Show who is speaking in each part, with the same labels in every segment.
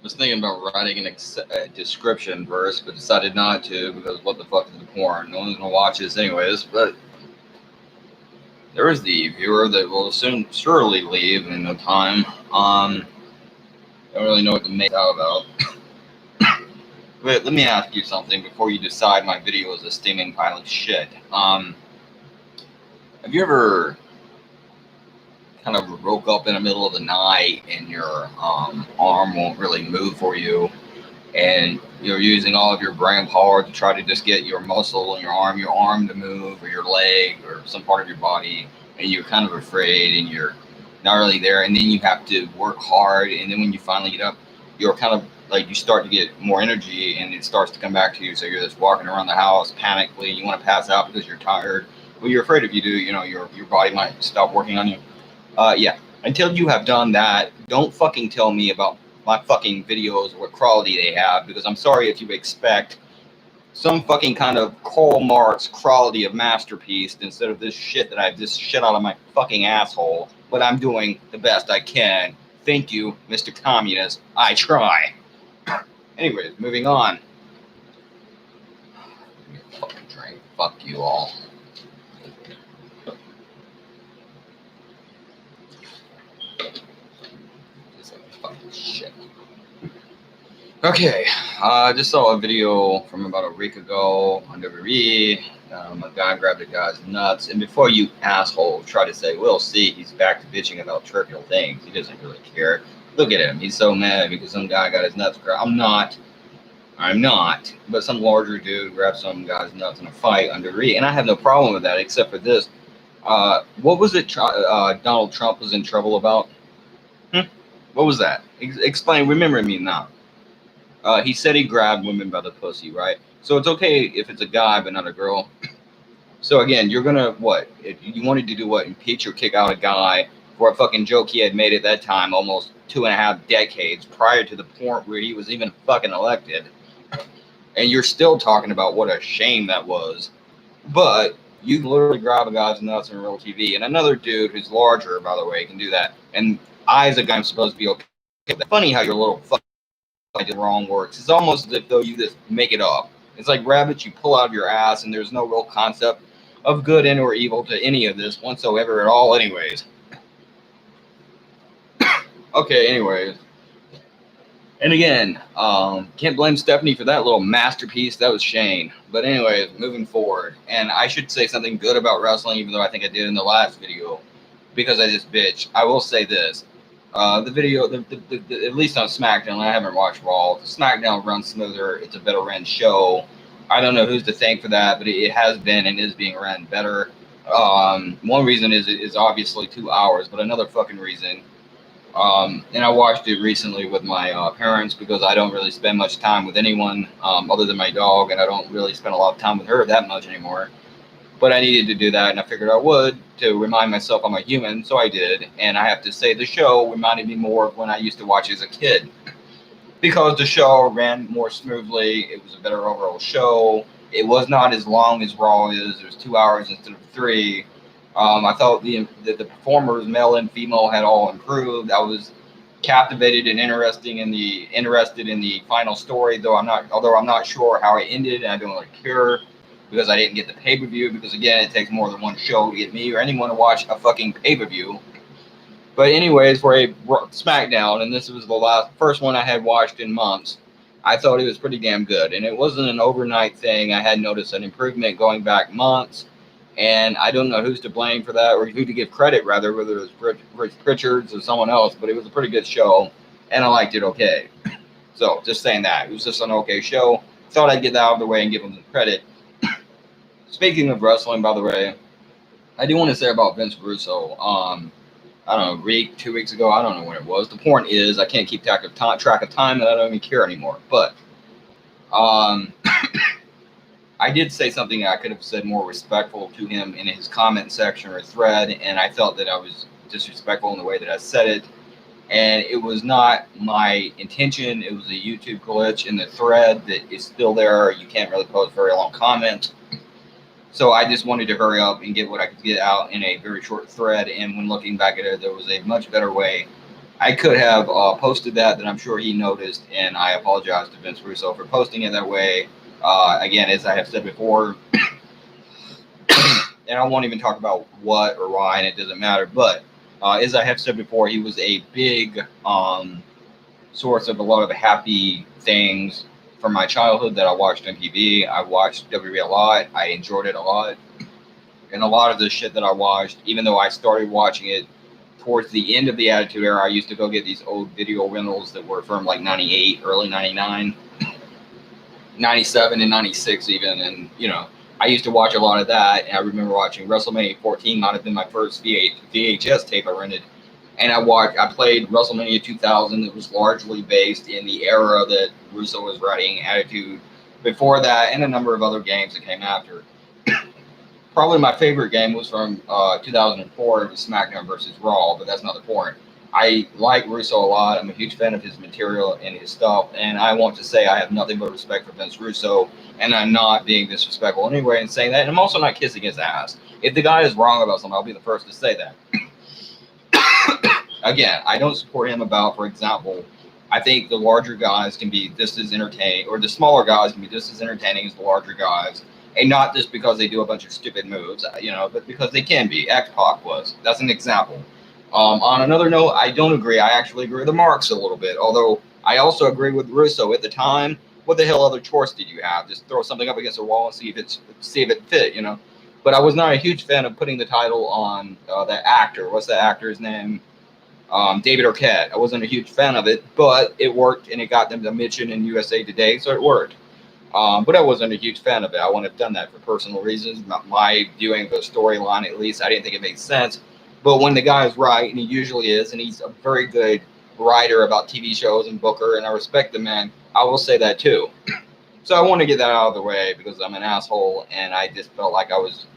Speaker 1: Was thinking about writing a description verse, but decided not to because what the fuck is the porn? No one's gonna watch this anyways. But there is the viewer that will soon surely leave in no time. Don't really know what to make out about. But let me ask you something before you decide my video is a steaming pile of shit. Have you ever kind of woke up in the middle of the night and your arm won't really move for you, and you're using all of your brain power to try to just get your muscle in your arm to move, or your leg, or some part of your body, and you're kind of afraid and you're not really there, and then you have to work hard, and then when you finally get up, you're kind of like you start to get more energy and it starts to come back to you, so you're just walking around the house panically, you want to pass out because you're tired. Well, you're afraid if you do, your body might stop working on you. Yeah. Until you have done that, don't fucking tell me about my fucking videos, what quality they have, because I'm sorry if you expect some fucking kind of Karl Marx quality of masterpiece instead of this shit that I've just shit out of my fucking asshole. But I'm doing the best I can. Thank you, Mr. Communist. I try. Anyways, moving on. Fucking drink. Fuck you all. Shit. Okay, I just saw a video from about a week ago on WWE. A guy grabbed a guy's nuts, and before you asshole try to say, "We'll see," he's back to bitching about trivial things. He doesn't really care. Look at him; he's so mad because some guy got his nuts grabbed. I'm not. But some larger dude grabbed some guy's nuts in a fight on WWE, and I have no problem with that, except for this. What was it? Donald Trump was in trouble about? What was that? Explain. Remember me now. He said he grabbed women by the pussy, right? So it's okay if it's a guy but not a girl. So again, you're gonna what? If you wanted to do what? Impeach or kick out a guy for a fucking joke he had made at that time, almost 2.5 decades prior to the point where he was even fucking elected, and you're still talking about what a shame that was. But you literally grab a guy's nuts in real TV, and another dude who's larger, by the way, can do that. And I, as a guy, am supposed to be okay. Funny how your little fuck I did wrong works. It's almost as if though you just make it up. It's like rabbits you pull out of your ass, and there's no real concept of good and or evil to any of this whatsoever at all. Anyways, okay. Anyways, and again, can't blame Stephanie for that little masterpiece. That was Shane. But anyways, moving forward, and I should say something good about wrestling, even though I think I did in the last video, because I just bitch. I will say this. The video, at least on SmackDown, I haven't watched Raw. SmackDown runs smoother. It's a better run show. I don't know who's to thank for that, but it has been and is being run better. One reason is obviously 2 hours, but another fucking reason. And I watched it recently with my parents because I don't really spend much time with anyone other than my dog, and I don't really spend a lot of time with her that much anymore. But I needed to do that, and I figured I would to remind myself I'm a human, so I did. And I have to say, the show reminded me more of when I used to watch as a kid because the show ran more smoothly. It was a better overall show. It was not as long as Raw is. It was 2 hours instead of three. I thought the performers, male and female, had all improved. I was captivated and interested in the final story, although I'm not sure how it ended, and I don't really care because I didn't get the pay-per-view, because again, it takes more than one show to get me or anyone to watch a fucking pay-per-view. But anyways, for a SmackDown, and this was the first one I had watched in months, I thought it was pretty damn good. And it wasn't an overnight thing. I had noticed an improvement going back months, and I don't know who's to blame for that, or who to give credit, rather, whether it was Rich Richards or someone else, but it was a pretty good show, and I liked it okay. So, just saying that. It was just an okay show. Thought I'd get that out of the way and give them the credit. Speaking of wrestling, by the way, I do want to say about Vince Russo. I don't know, week, 2 weeks ago, I don't know when it was. The point is, I can't keep track of time, and I don't even care anymore. But I did say something I could have said more respectful to him in his comment section or thread, and I felt that I was disrespectful in the way that I said it. And it was not my intention. It was a YouTube glitch in the thread that is still there. You can't really post very long comments. So I just wanted to hurry up and get what I could get out in a very short thread. And when looking back at it, there was a much better way I could have posted that I'm sure he noticed, and I apologize to Vince Russo for posting it that way. Again, as I have said before, and I won't even talk about what or why, and it doesn't matter. But as I have said before, he was a big source of a lot of the happy things from my childhood that I watched on TV. I watched WWE a lot. I enjoyed it a lot. And a lot of the shit that I watched, even though I started watching it towards the end of the Attitude Era, I used to go get these old video rentals that were from like 98, early 99, 97 and 96 even. And, you know, I used to watch a lot of that. And I remember watching WrestleMania 14, might have been my first VHS tape I rented. And I played WrestleMania 2000. It was largely based in the era that Russo was writing Attitude. Before that, and a number of other games that came after. Probably my favorite game was from 2004. It was SmackDown versus Raw, but that's not the point. I like Russo a lot. I'm a huge fan of his material and his stuff, and I want to say I have nothing but respect for Vince Russo, and I'm not being disrespectful anyway in saying that, and I'm also not kissing his ass. If the guy is wrong about something, I'll be the first to say that. Again, I don't support him about, for example, I think the larger guys can be just as entertaining, or the smaller guys can be just as entertaining as the larger guys. And not just because they do a bunch of stupid moves, you know, but because they can be. X-Pac was. That's an example. On another note, I don't agree. I actually agree with the Marks a little bit. Although I also agree with Russo at the time. What the hell other choice did you have? Just throw something up against a wall and see if it fit, you know. But I was not a huge fan of putting the title on that actor. What's that actor's name? David Arquette. I wasn't a huge fan of it, but it worked and it got them to mention in USA Today, so it worked. But I wasn't a huge fan of it. I wouldn't have done that for personal reasons. My viewing of the storyline, at least, I didn't think it made sense. But when the guy is right, and he usually is, and he's a very good writer about TV shows and booker, and I respect the man, I will say that too. So I want to get that out of the way because I'm an asshole, and I just felt like I was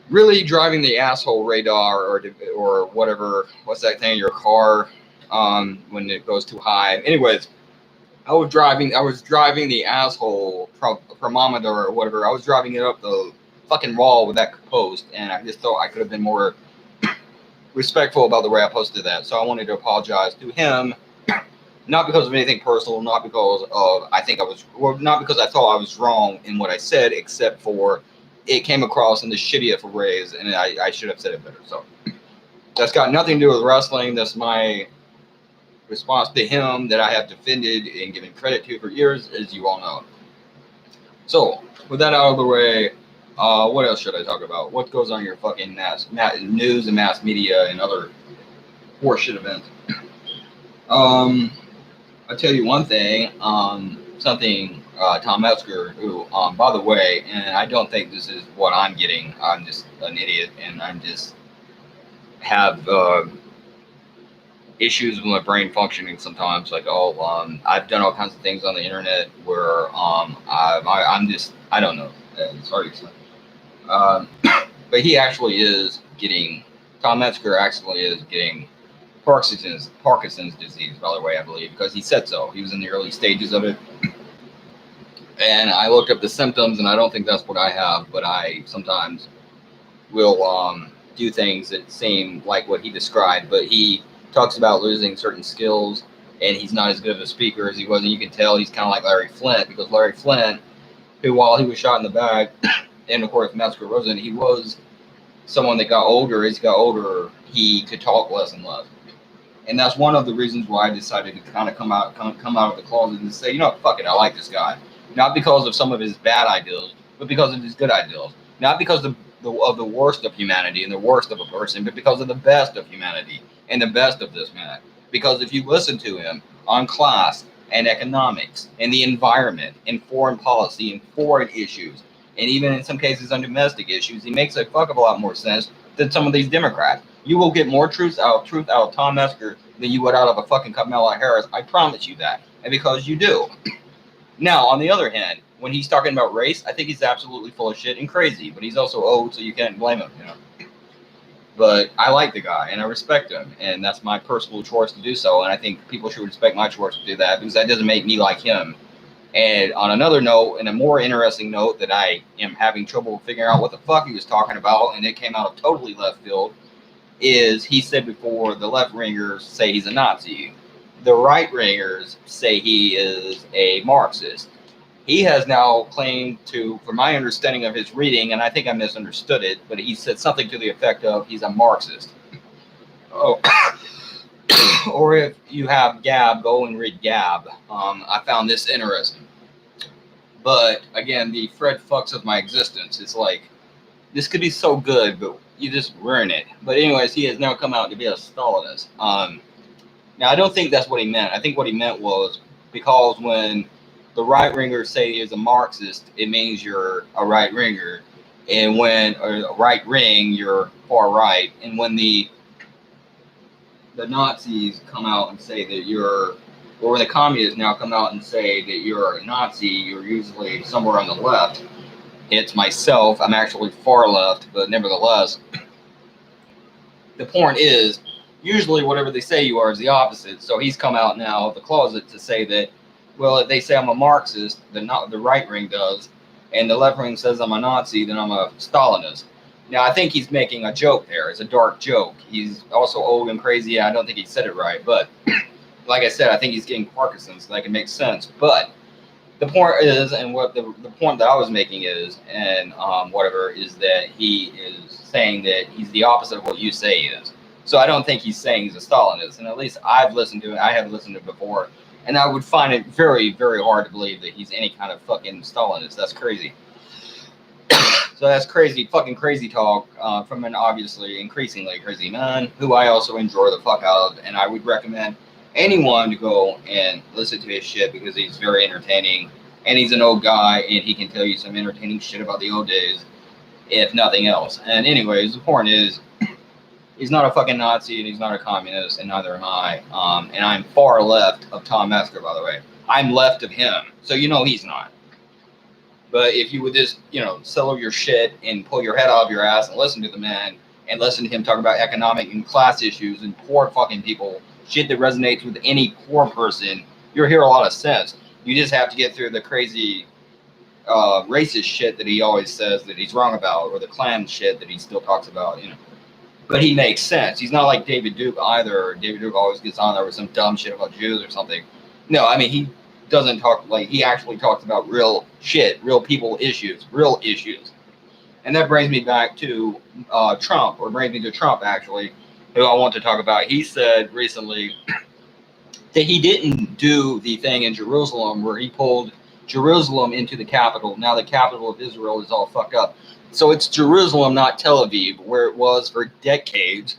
Speaker 1: really driving the asshole radar or whatever. What's that thing in your car when it goes too high? Anyways. I was driving the asshole thermometer or whatever. I was driving it up the fucking wall with that post, and I just thought I could have been more respectful about the way I posted that. So I wanted to apologize to him, not because of anything personal, not because of not because I thought I was wrong in what I said, except for it came across in the shittiest of ways, and I should have said it better. So that's got nothing to do with wrestling. That's my response to him that I have defended and given credit to for years, as you all know. So, with that out of the way, what else should I talk about? What goes on your fucking news and mass media and other horseshit events? I'll tell you one thing, something Tom Metzger, who, by the way, and I don't think this is what I'm getting, I'm just an idiot, and I'm just have issues with my brain functioning sometimes. Like, I've done all kinds of things on the internet where I'm just, I don't know. It's hard to explain. But he actually is getting, Tom Metzger actually is getting Parkinson's disease, by the way, I believe, because he said so. He was in the early stages of it. And I looked up the symptoms, and I don't think that's what I have, but I sometimes will do things that seem like what he described. But he talks about losing certain skills, and he's not as good of a speaker as he was. And you can tell he's kind of like Larry Flynt, because Larry Flynt, who, while he was shot in the back, and of course Metzger wasn't, he was someone that got older. As he got older, he could talk less and less. And that's one of the reasons why I decided to kind of come out of the closet and say, you know, fuck it, I like this guy. Not because of some of his bad ideals, but because of his good ideals. Not because of the worst of humanity and the worst of a person, but because of the best of humanity and the best of this man. Because if you listen to him on class and economics and the environment and foreign policy and foreign issues, and even in some cases on domestic issues, he makes a fuck of a lot more sense than some of these Democrats. You will get more truth out of Tom Metzger than you would out of a fucking Kamala Harris. I promise you that. And because you do. Now, on the other hand, when he's talking about race, I think he's absolutely full of shit and crazy, but he's also old, so you can't blame him, you know. But I like the guy, and I respect him, and that's my personal choice to do so, and I think people should respect my choice to do that, because that doesn't make me like him. And on another note, and a more interesting note that I am having trouble figuring out what the fuck he was talking about, and it came out of totally left field, is he said before the left ringers say he's a Nazi, the right ringers say he is a Marxist. He has now claimed to, from my understanding of his reading, and I think I misunderstood it, but he said something to the effect of he's a Marxist. Oh, or if you have Gab, go and read Gab. I found this interesting. But again, the Fred fucks of my existence. It's like, this could be so good, but you just ruin it. But anyways, he has now come out to be a Stalinist. Now, I don't think that's what he meant. I think what he meant was because when the right ringers say he's a Marxist, it means you're a right ringer. And when a right ring, you're far right. And when the Nazis come out and say that you're, or when the communists now come out and say that you're a Nazi, you're usually somewhere on the left. It's myself. I'm actually far left, but nevertheless, the point is, usually whatever they say you are is the opposite. So he's come out now of the closet to say that, well, if they say I'm a Marxist, the right ring does, and the left ring says I'm a Nazi, then I'm a Stalinist. Now, I think he's making a joke there. It's a dark joke. He's also old and crazy. I don't think he said it right, but like I said, I think he's getting Parkinson's. So that can make sense. But the point is, and what the point that I was making is, and whatever, is that he is saying that he's the opposite of what you say he is. So I don't think he's saying he's a Stalinist. And at least I've listened to it. I have listened to it before. And I would find it very, very hard to believe that he's any kind of fucking Stalinist. That's crazy. So that's crazy, fucking crazy talk from an obviously increasingly crazy man who I also enjoy the fuck out of. And I would recommend anyone to go and listen to his shit because he's very entertaining. And he's an old guy and he can tell you some entertaining shit about the old days, if nothing else. And anyways, the point is, he's not a fucking Nazi and he's not a communist, and neither am I. And I'm far left of Tom Metzger, by the way. I'm left of him, so you know he's not. But if you would just, settle your shit and pull your head off your ass and listen to the man and listen to him talk about economic and class issues and poor fucking people, shit that resonates with any poor person, you'll hear a lot of sense. You just have to get through the crazy racist shit that he always says that he's wrong about, or the Klan shit that he still talks about, But he makes sense. He's not like David Duke either. David Duke always gets on there with some dumb shit about Jews or something. No, I mean, he doesn't talk, like, he actually talks about real shit, real people issues, real issues. And that brings me back to Trump, or brings me to Trump, actually, who I want to talk about. He said recently that he didn't do the thing in Jerusalem where he pulled Jerusalem into the capital. Now the capital of Israel is all fucked up. So it's Jerusalem, not Tel Aviv, where it was for decades.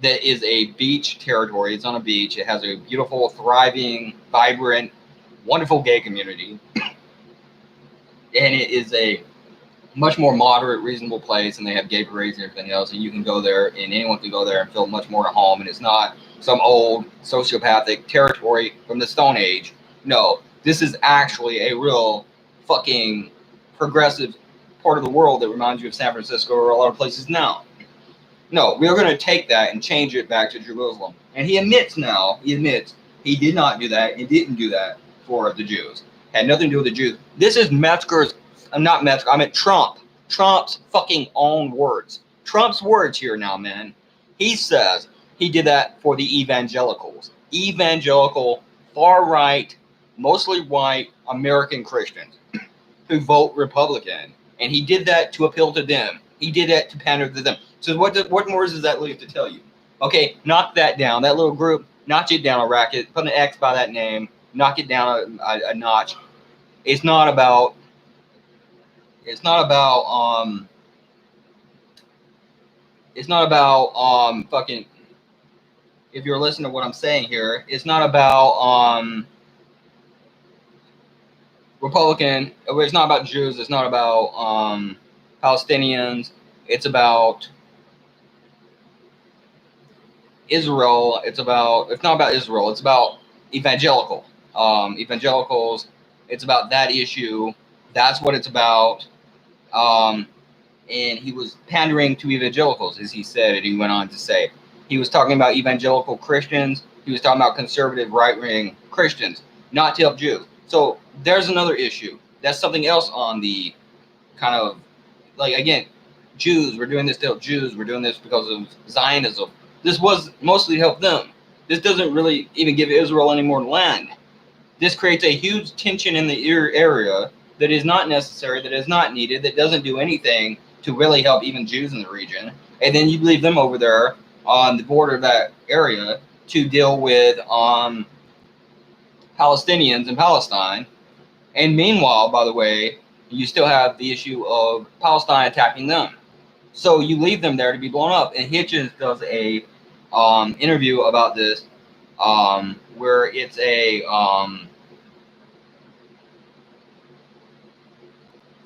Speaker 1: That is a beach territory. It's on a beach. It has a beautiful, thriving, vibrant, wonderful gay community. And it is a much more moderate, reasonable place. And they have gay parades and everything else. And you can go there, and anyone can go there and feel much more at home. And it's not some old sociopathic territory from the Stone Age. No, this is actually a real fucking progressive part of the world that reminds you of San Francisco or a lot of places now. No, we're going to take that and change it back to Jerusalem. And he admits he did not do that. He didn't do that for the Jews. Had nothing to do with the Jews. This is Metzger's, not Metzger, I meant Trump. Trump's fucking own words. Trump's words here now, man. He says he did that for the evangelicals. Evangelical, far right, mostly white American Christians who vote Republican. And he did that to appeal to them. He did that to pander to them. So what more does that leave to tell you? Okay, knock that down. That little group, notch it down a racket. Put an X by that name. Knock it down a notch. It's not about fucking, if you're listening to what I'm saying here, it's not about Republican. It's not about Jews. It's not about Palestinians. It's about Israel. It's not about Israel. It's about evangelicals. It's about that issue. That's what it's about. And he was pandering to evangelicals, as he said, and he went on to say he was talking about evangelical Christians. He was talking about conservative right-wing Christians, not to help Jews. So there's another issue. That's something else on the kind of, like, again, Jews. We're doing this to help Jews. We're doing this because of Zionism. This was mostly to help them. This doesn't really even give Israel any more land. This creates a huge tension in the area that is not necessary, that is not needed, that doesn't do anything to really help even Jews in the region. And then you leave them over there on the border of that area to deal with Palestinians in Palestine. And meanwhile, by the way, you still have the issue of Palestine attacking them. So you leave them there to be blown up. And Hitchens does a interview about this where it's a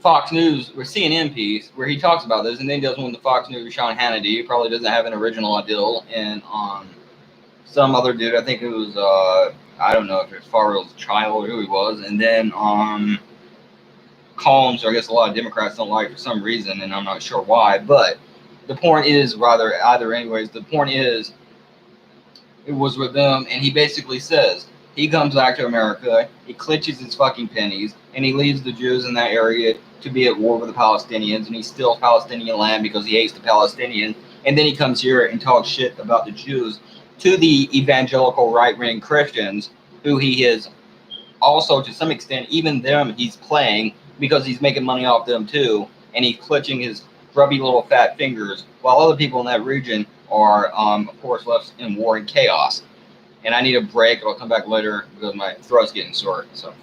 Speaker 1: Fox News or CNN piece where he talks about this, and then he does one with the Fox News, Sean Hannity. He probably doesn't have an original ideal, and some other dude, I think it was I don't know if it's Farrell's child or who he was, and then Columns, I guess a lot of Democrats don't like for some reason, and I'm not sure why, but the point is, the point is, it was with them, and he basically says, he comes back to America, he clinches his fucking pennies, and he leaves the Jews in that area to be at war with the Palestinians, and he steals Palestinian land because he hates the Palestinians, and then he comes here and talks shit about the Jews to the evangelical right-wing Christians, who he is also, to some extent, even them he's playing, because he's making money off them too, and he's clutching his grubby little fat fingers, while other people in that region are, of course, left in war and chaos. And I need a break. I'll come back later because my throat's getting sore. So.